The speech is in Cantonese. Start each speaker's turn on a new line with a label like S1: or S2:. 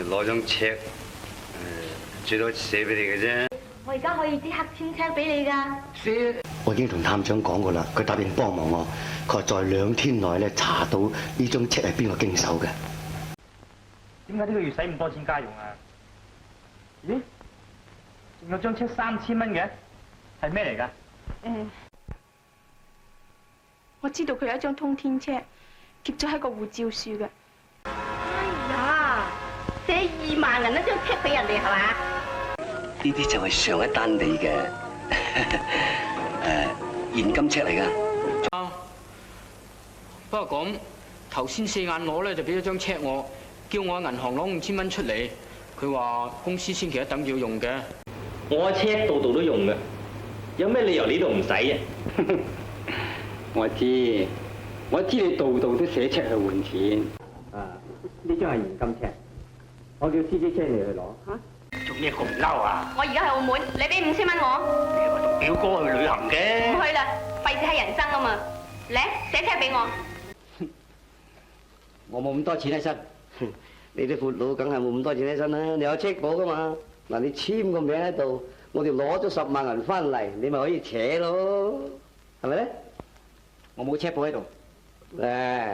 S1: 攞張 check， 最多寫俾你嘅啫。
S2: 我而家可以即刻簽 check 俾你㗎。
S3: 我已經同探長講過啦，佢答應幫忙我，佢話在2天內咧查到呢張 check 係邊個經手嘅。
S4: 點解呢個月使咁多錢家用啊？咦？仲有張 check3000蚊嘅，係咩嚟㗎？
S5: 我知道佢有一張通天 check， 夾咗喺個護照處嘅。
S2: 哎呀，寫2萬銀一張 check 俾人哋係嘛？
S3: 呢啲就係上一單你嘅現金 check 嚟㗎。
S6: 不過咁頭先4眼攞咧就俾咗張 check 我，叫我喺銀行攞5000蚊出嚟。佢話公司星期一等要用嘅。
S4: 我 check 度度都用嘅，有咩理由呢度唔使啊？
S7: 我知你度度都寫 check 去換錢。啊，呢張係現金 check， 我叫司機車你去攞嚇。
S4: 做咩咁嬲啊？
S2: 我而家喺澳門，你俾5000蚊我。
S4: 你話同表哥去旅行嘅。
S2: 唔去啦，費事係人生啊嘛。嚟寫 check 俾我。
S7: 我冇咁多錢喺身。
S3: 你啲闊佬梗係冇咁多錢喺身啦，你有 check 簿㗎嘛？嗱，你簽個名喺度，我哋攞咗10萬銀翻嚟，你咪可以扯咯，係咪咧？
S7: 我冇 check 簿喺度。
S3: 誒。